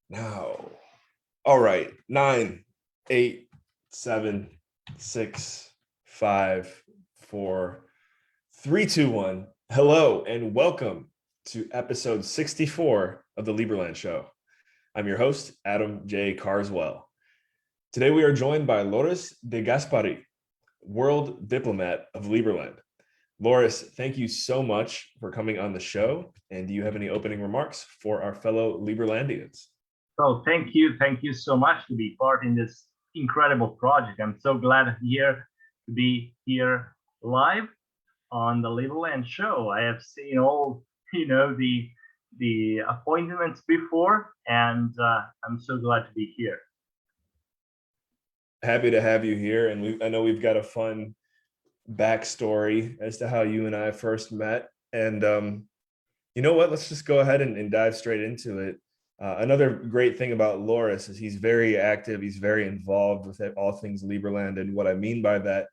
Now. All right. 9, 8, 7, 6, 5, 4, 3, 2, 1. Hello and welcome to episode 64 of the Liberland Show. I'm your host, Adam J. Carswell. Today we are joined by Loris de Gaspari, World Diplomat of Liberland. Loris, thank you so much for coming on the show. And do you have any opening remarks for our fellow Liberlandians? So thank you so much to be part in this incredible project. I'm so glad to be here live on the Liberland Show. I have seen all the appointments before, and I'm so glad to be here. Happy to have you here, and I know we've got a fun backstory as to how you and I first met. And you know what? Let's just go ahead and dive straight into it. Another great thing about Loris is he's very active. He's very involved with all things Liberland. And what I mean by that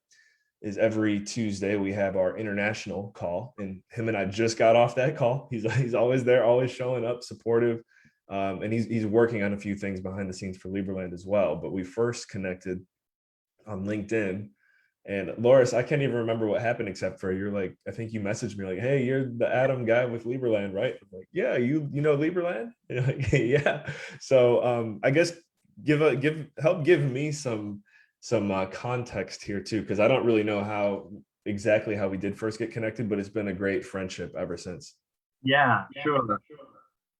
is every Tuesday we have our international call, and him and I just got off that call. He's always there, always showing up, supportive, and he's working on a few things behind the scenes for Liberland as well. But we first connected on LinkedIn. And Loris, I can't even remember what happened except for you're like, I think you messaged me like, "Hey, you're the Adam guy with Liberland, right?" I'm like, "Yeah, you know Liberland?" And you're like, "Yeah." So I guess help give me some context here too, because I don't really know exactly how we did first get connected, but it's been a great friendship ever since. Yeah, sure.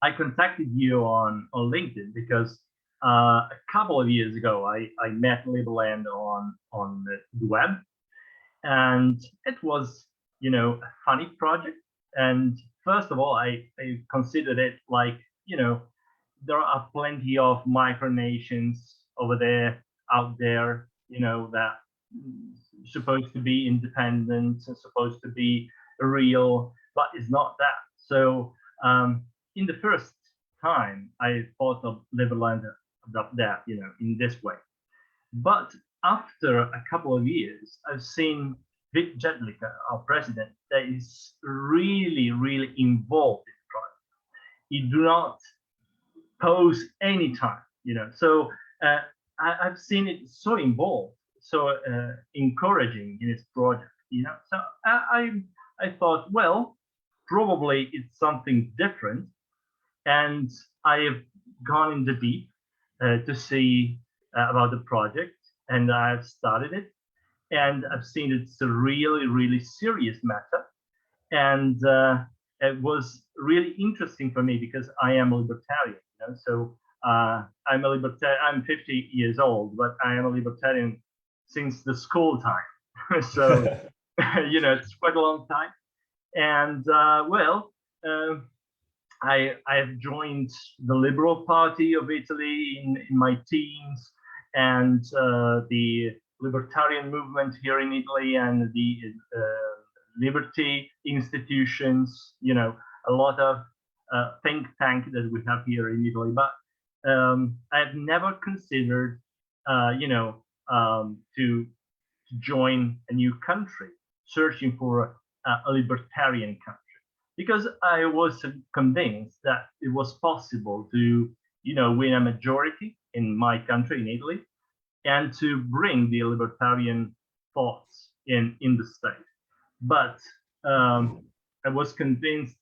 I contacted you on LinkedIn because a couple of years ago I met Liberland on the web, and it was a funny project. And first of all, I considered it like there are plenty of micronations out there that supposed to be independent and supposed to be real, but it's not that. So in the first time I thought of Liberland that in this way, but after a couple of years I've seen Vic Jedlicka, our president, that is really involved in the project. He do not pose any time, so I've seen it so involved, so encouraging in his project, so I thought, well, probably it's something different, and I have gone in the deep to see about the project, and I've started it, and I've seen it's a really serious matter, and it was really interesting for me because I am a libertarian, so I'm a libertarian. I'm 50 years old, but I am a libertarian since the school time. So it's quite a long time, and I have joined the Liberal Party of Italy in my teens, and the libertarian movement here in Italy, and the liberty institutions, a lot of think tank that we have here in Italy. But I've never considered, to join a new country, searching for a libertarian country, because I was convinced that it was possible to, win a majority in my country, in Italy, and to bring the libertarian thoughts in the state. But I was convinced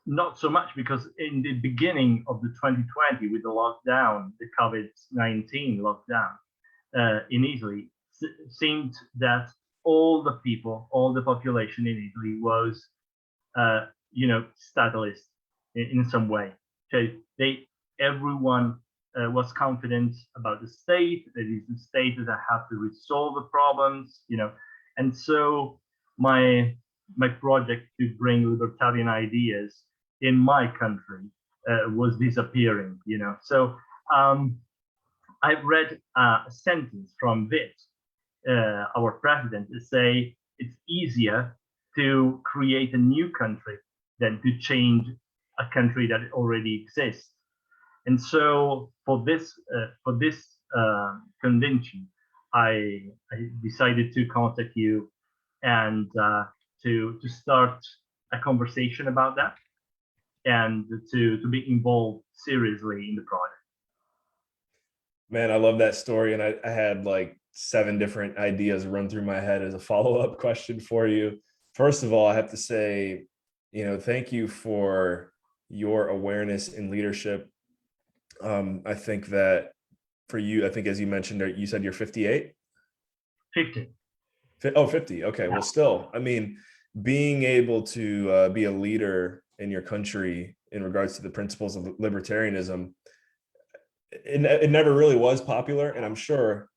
not so much, because in the beginning of the 2020, with the lockdown, the COVID-19 lockdown in Italy, seemed that all the people, all the population in Italy was, statalist in some way. So everyone was confident about the state. That is the state that have to resolve the problems, and so my project to bring libertarian ideas in my country was disappearing, So I've read a sentence from Vic, our president, to say it's easier to create a new country than to change a country that already exists. And so for this convention, I decided to contact you and to start a conversation about that, and to be involved seriously in the project. Man, I love that story. And I had like 7 different ideas run through my head as a follow-up question for you. First of all, I have to say, thank you for your awareness and leadership. I think that for you, I think as you mentioned, you said you're 58? 50. Oh, 50. Okay. Well, still, I mean, being able to be a leader in your country in regards to the principles of libertarianism, it never really was popular. And I'm sure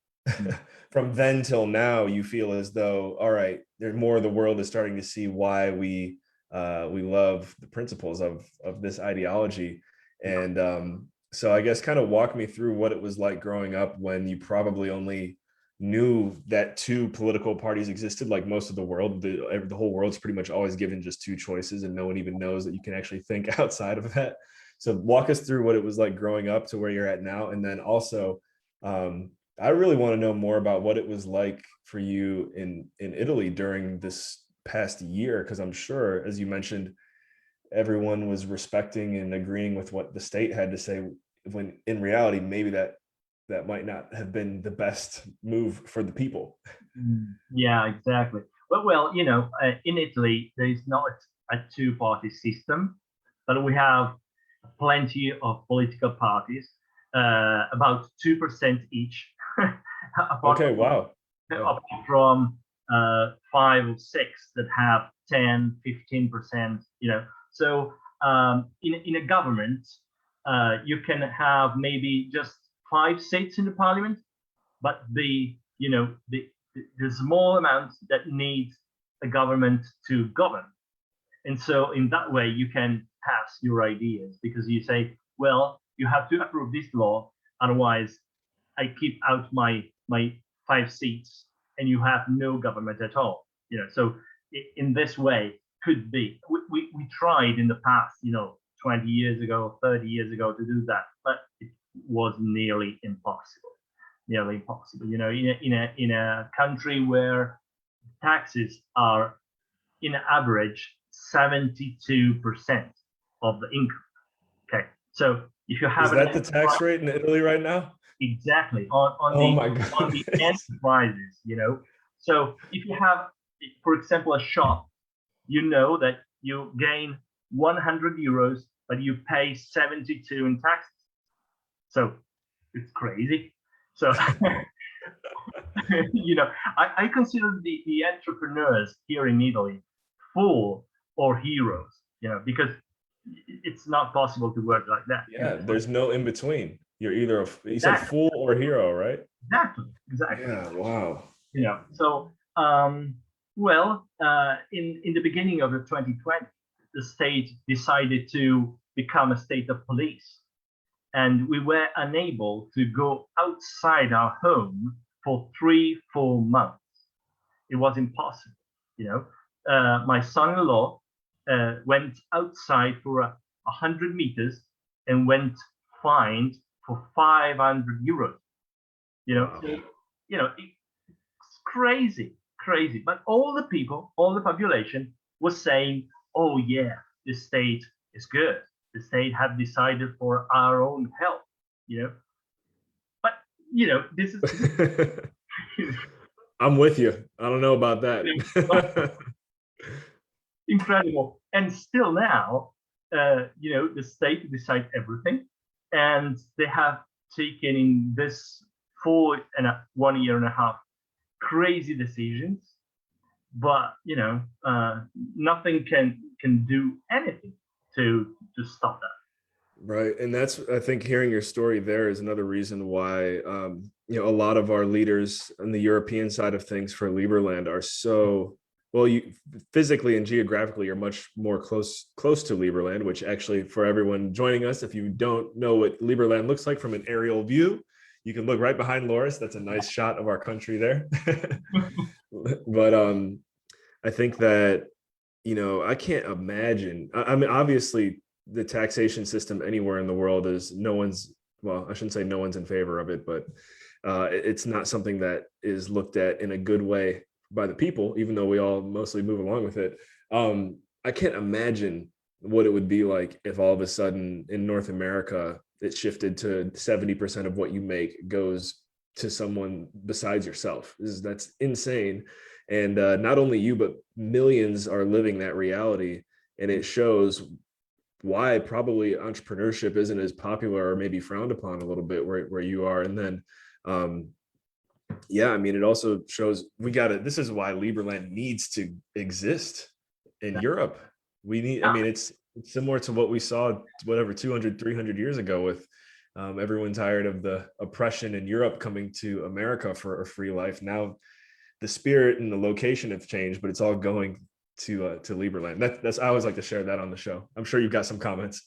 from then till now, you feel as though, all right, there's more of the world is starting to see why we love the principles of this ideology. And so I guess kind of walk me through what it was like growing up when you probably only knew that 2 political parties existed. Like most of the world, the whole world's pretty much always given just 2 choices, and no one even knows that you can actually think outside of that. So walk us through what it was like growing up to where you're at now. And then also, I really want to know more about what it was like for you in Italy during this past year, because I'm sure, as you mentioned, everyone was respecting and agreeing with what the state had to say, when in reality, maybe that might not have been the best move for the people. Yeah, exactly. Well, in Italy, there is not a two-party system, but we have plenty of political parties, about 2% each. apart Okay, from, wow. apart from 5 or 6 that have 10, 15%. So in a government, you can have maybe just 5 seats in the parliament, but the small amount that needs a government to govern. And so in that way, you can pass your ideas, because you say, well, you have to approve this law, otherwise I keep out my 5 seats and you have no government at all. So in this way, could be. We tried in the past, 20 years ago, 30 years ago, to do that, but it was nearly impossible. Nearly impossible. In a country where taxes are, in average, 72% of the income. Okay, so if you have Is that the tax rate in Italy right now? exactly Oh my on the goodness. enterprises, so if you have, for example, a shop, that you gain 100 euros, but you pay 72 in taxes. So it's crazy. So I consider the entrepreneurs here in Italy fool or heroes, because it's not possible to work like that. Yeah, there's no in between. You're either you said Exactly. fool or hero, right? Exactly. Yeah, wow. So well, in the beginning of the 2020, the state decided to become a state of police, and we were unable to go outside our home for 3-4 months. It was impossible. My son-in-law went outside for 100 meters and went fined for 500 euros. Wow. So, it's crazy. But all the people, all the population was saying, "Oh yeah, the state is good. The state have decided for our own health." But this is I'm with you. I don't know about that. incredible. And still now, the state decide everything, and they have taken in this 1 year and a half crazy decisions, but nothing can do anything to stop that. Right. And that's, I think hearing your story there is another reason why, a lot of our leaders on the European side of things for Liberland are so, well, you physically and geographically are much more close to Liberland, which actually, for everyone joining us, if you don't know what Liberland looks like from an aerial view, you can look right behind Loris. That's a nice shot of our country there. But I think that, I can't imagine. I mean, obviously, the taxation system anywhere in the world is well, I shouldn't say no one's in favor of it, but it's not something that is looked at in a good way by the people, even though we all mostly move along with it. I can't imagine what it would be like if all of a sudden in North America it shifted to 70% of what you make goes to someone besides yourself. That's insane. And not only you, but millions are living that reality. And it shows why probably entrepreneurship isn't as popular or maybe frowned upon a little bit where you are. And then, yeah, I mean, it also shows this is why Liberland needs to exist in Europe. We need, I mean, it's similar to what we saw, whatever, 200, 300 years ago with everyone tired of the oppression in Europe coming to America for a free life. Now the spirit and the location have changed, but it's all going to Liberland. That's I always like to share that on the show. I'm sure you've got some comments.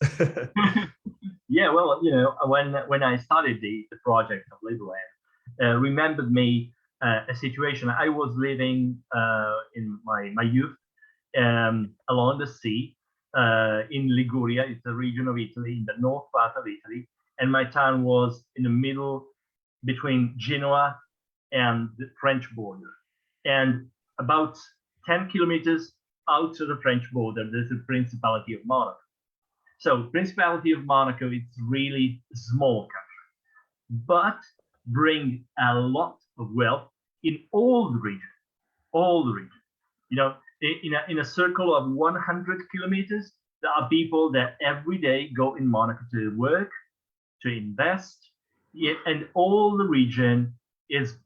Yeah, well, when I started the project of Liberland, remembered me a situation. I was living in my youth along the sea in Liguria. It's a region of Italy, in the north part of Italy, and my town was in the middle between Genoa and the French border. And about 10 kilometers out to the French border, there's the Principality of Monaco. So Principality of Monaco, it's really a small country, but bring a lot of wealth in all the region, all the region. You know, in a circle of 100 kilometers, there are people that every day go in Monaco to work, to invest, and all the region is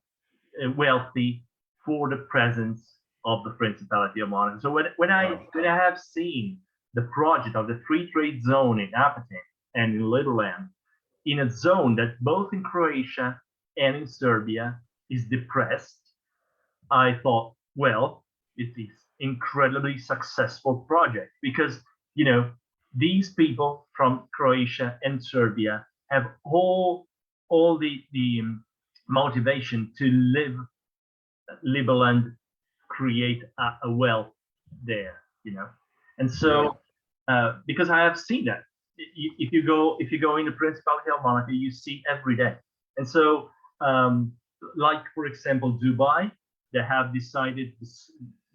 wealthy for the presence of the Principality of Monaco. So when I have seen the project of the free trade zone in Apatin and in Liberland, in a zone that both in Croatia and in Serbia is depressed, I thought, well, it is incredibly successful project because these people from Croatia and Serbia have all the motivation to live Liberland, create a wealth there, and so because I have seen that if you go in the Principality of Monaco, you see every day, and so like for example Dubai, they have decided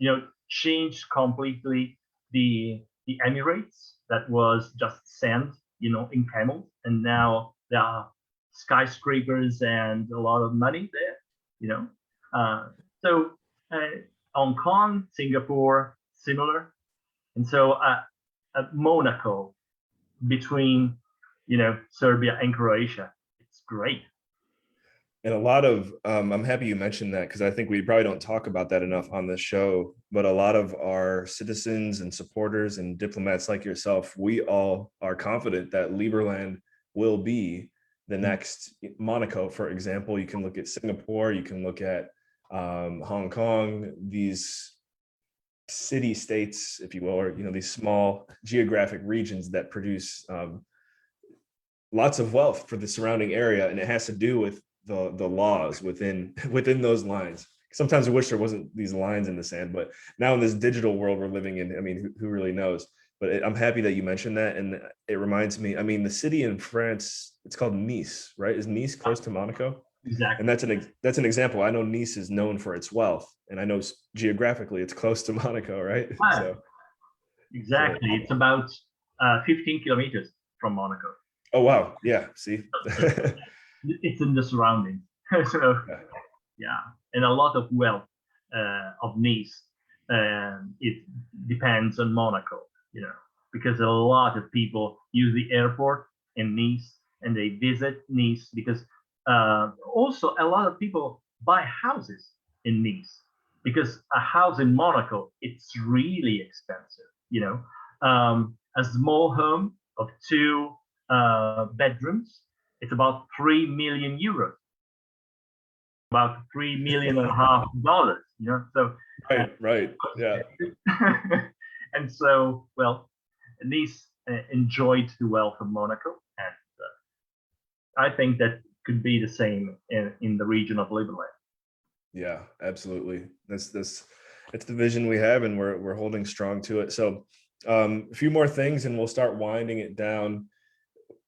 to change completely the Emirates that was just sand in camels, and now there are skyscrapers and a lot of money there. So Hong Kong, Singapore, similar, and so Monaco between Serbia and Croatia, it's great. And a lot of I'm happy you mentioned that because I think we probably don't talk about that enough on this show, but a lot of our citizens and supporters and diplomats like yourself, we all are confident that Liberland will be the next Monaco. For example, you can look at Singapore, you can look at Hong Kong, these city states, if you will, or these small geographic regions that produce lots of wealth for the surrounding area, and it has to do with the laws within those lines. Sometimes I wish there wasn't these lines in the sand, but now in this digital world we're living in, I mean, who really knows? But I'm happy that you mentioned that, and it reminds me. I mean, the city in France, it's called Nice, right? Is Nice close to Monaco? Exactly. And that's an example. I know Nice is known for its wealth, and I know geographically it's close to Monaco, right? So exactly, it's about 15 kilometers from Monaco. Oh wow, yeah. See, it's in the surroundings. So yeah, and a lot of wealth of Nice, it depends on Monaco, because a lot of people use the airport in Nice and they visit Nice because also a lot of people buy houses in Nice because a house in Monaco, it's really expensive. A small home of 2 bedrooms, it's about 3 million euros, about $3.5 million. So right, yeah. And so, well, Nice enjoyed the wealth of Monaco, and I think that could be the same in the region of Liberland. Yeah, absolutely. It's the vision we have, and we're holding strong to it. So a few more things and we'll start winding it down.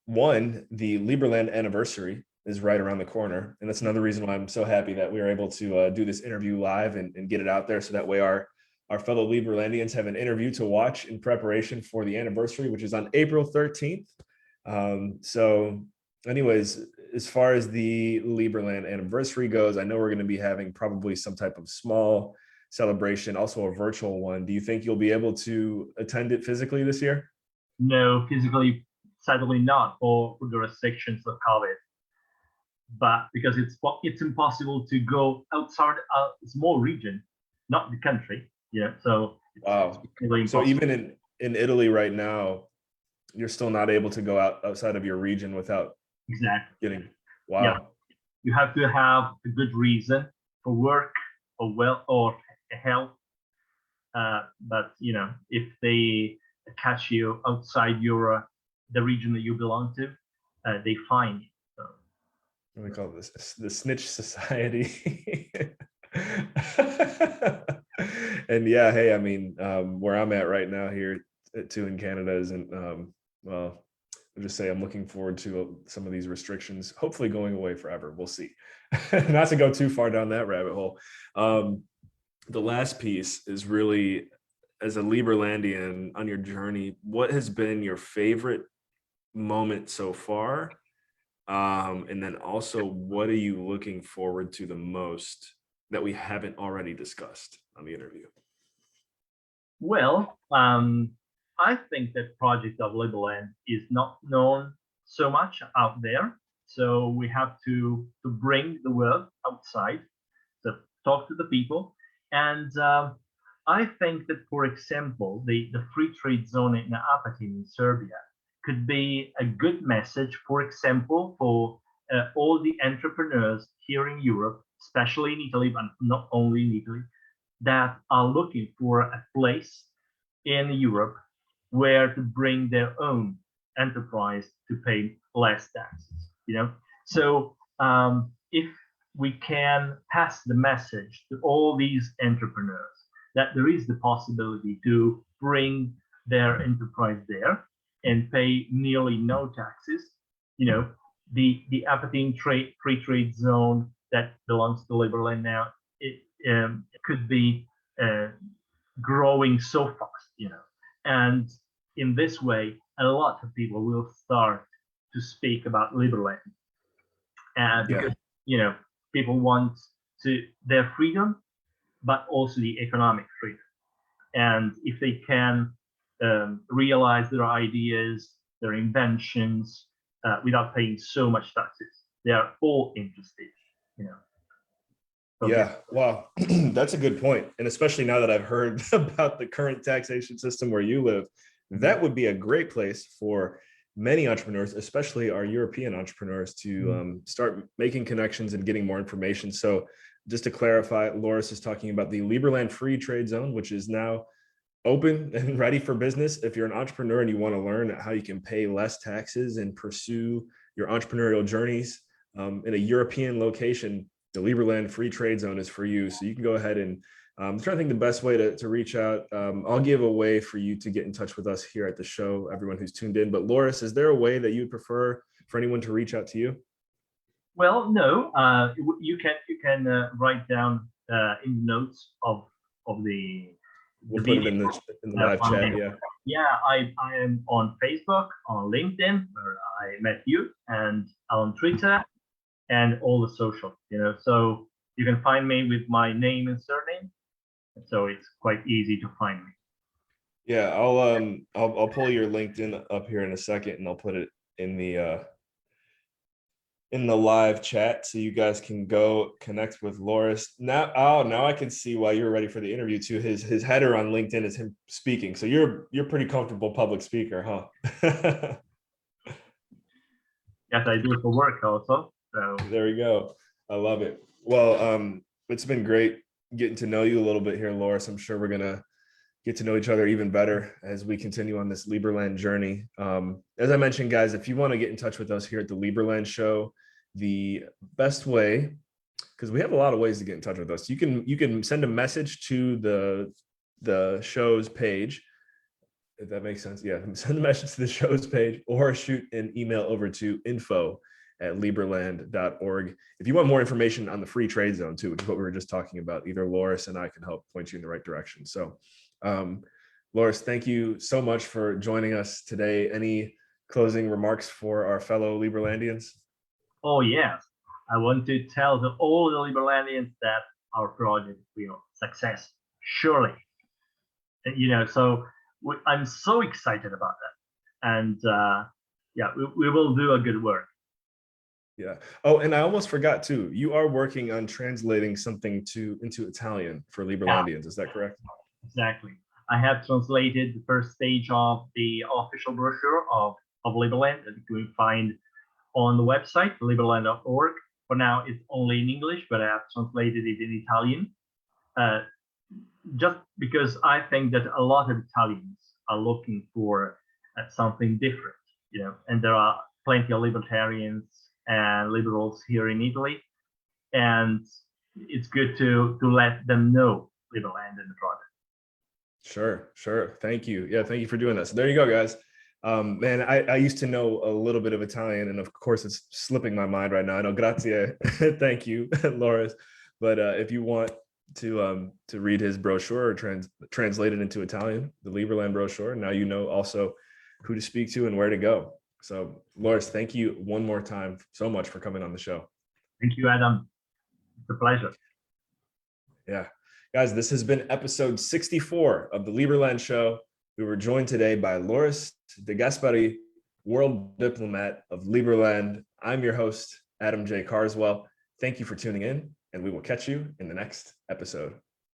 One, the Liberland anniversary is right around the corner, and that's another reason why I'm so happy that we were able to do this interview live and get it out there, so that way our our fellow Liberlandians have an interview to watch in preparation for the anniversary, which is on April 13th. So anyways, as far as the Liberland anniversary goes, I know we're going to be having probably some type of small celebration, also a virtual one. Do you think you'll be able to attend it physically this year? No, physically, sadly not, for the restrictions of COVID. But because it's impossible to go outside a small region, not the country, so Wow. it's really So impossible. even in Italy right now, you're still not able to go outside of your region without Exactly. getting, Yeah, wow. you have to have a good reason for work or health. But if they catch you outside the region that you belong to, they fine you. So What do we call this? The snitch society. And yeah, hey, I mean, where I'm at right now here too in Canada isn't, well, I'll just say I'm looking forward to some of these restrictions, hopefully going away forever. We'll see. Not to go too far down that rabbit hole. The last piece is really, as a Liberlandian on your journey, what has been your favorite moment so far? And then also, what are you looking forward to the most that we haven't already discussed on the interview? well, I think that Project of Liberland is not known so much out there. So we have to bring the word outside, to talk to the people. And I think that, for example, the free trade zone in Apatin in Serbia could be a good message, for example, for all the entrepreneurs here in Europe, especially in Italy, but not only in Italy, that are looking for a place in Europe where to bring their own enterprise to pay less taxes. So if we can pass the message to all these entrepreneurs that there is the possibility to bring their enterprise there and pay nearly no taxes, the Apatin free trade zone that belongs to Liberland now, it could be growing so fast, and in this way, a lot of people will start to speak about Liberland, because people want their freedom, but also the economic freedom. And if they can realize their ideas, their inventions, without paying so much taxes, they are all interested. Yeah, wow, that's a good point. And especially now that I've heard about the current taxation system where you live, that would be a great place for many entrepreneurs, especially our European entrepreneurs, to start making connections and getting more information. So just to clarify, Loris is talking about the Liberland Free Trade Zone, which is now open and ready for business. If you're an entrepreneur and you want to learn how you can pay less taxes and pursue your entrepreneurial journeys in a European location, the Liberland Free Trade Zone is for you. So you can go ahead and I'm trying to think the best way to reach out. I'll give a way for you to get in touch with us here at the show, everyone who's tuned in. But Loris, is there a way that you would prefer for anyone to reach out to you? Well, no, you can write down in the notes of the We'll put it video. in the live chat. Yeah. Yeah, I am on Facebook, on LinkedIn, where I met you, and on Twitter, and all the social. So you can find me with my name and surname. So it's quite easy to find me. Yeah, I'll pull your LinkedIn up here in a second, and I'll put it in the live chat so you guys can go connect with Loris. Now I can see why you're ready for the interview too. His header on LinkedIn is him speaking. So you're pretty comfortable public speaker, huh? Yes, I do it for work also. So there we go. I love it. Well, it's been great getting to know you a little bit here, Loris. I'm sure we're gonna get to know each other even better as we continue on this Liberland journey. As I mentioned, guys, if you want to get in touch with us here at the Liberland Show, the best way, because we have a lot of ways to get in touch with us, you can send a message to the show's page, if that makes sense. Yeah, send a message to the show's page or shoot an email over to info at liberland.org. If you want more information on the free trade zone too, which is what we were just talking about, either Loris and I can help point you in the right direction. So Loris, thank you so much for joining us today. Any closing remarks for our fellow Liberlandians? Oh, yes. I want to tell all the Liberlandians that our project will success, surely. So I'm so excited about that. And yeah, we will do a good work. Yeah. Oh, and I almost forgot too. You are working on translating something into Italian for Liberlandians. Is that correct? Exactly. I have translated the first stage of the official brochure of Liberland that you can find on the website, liberland.org. For now, it's only in English, but I have translated it in Italian. Just because I think that a lot of Italians are looking for something different, and there are plenty of libertarians and liberals here in Italy, and it's good to let them know Liberland and the project. Sure. Thank you. Yeah, thank you for doing that. So there you go, guys. Man, I used to know a little bit of Italian, and of course it's slipping my mind right now. I know grazie, thank you, Loris. But if you want to read his brochure or translate it into Italian, the Liberland brochure, now you know also who to speak to and where to go. So Loris, thank you one more time so much for coming on the show. Thank you, Adam. It's a pleasure. Yeah. Guys, this has been episode 64 of the Liberland Show. We were joined today by Loris de Gaspari, World Diplomat of Liberland. I'm your host, Adam J. Carswell. Thank you for tuning in, and we will catch you in the next episode.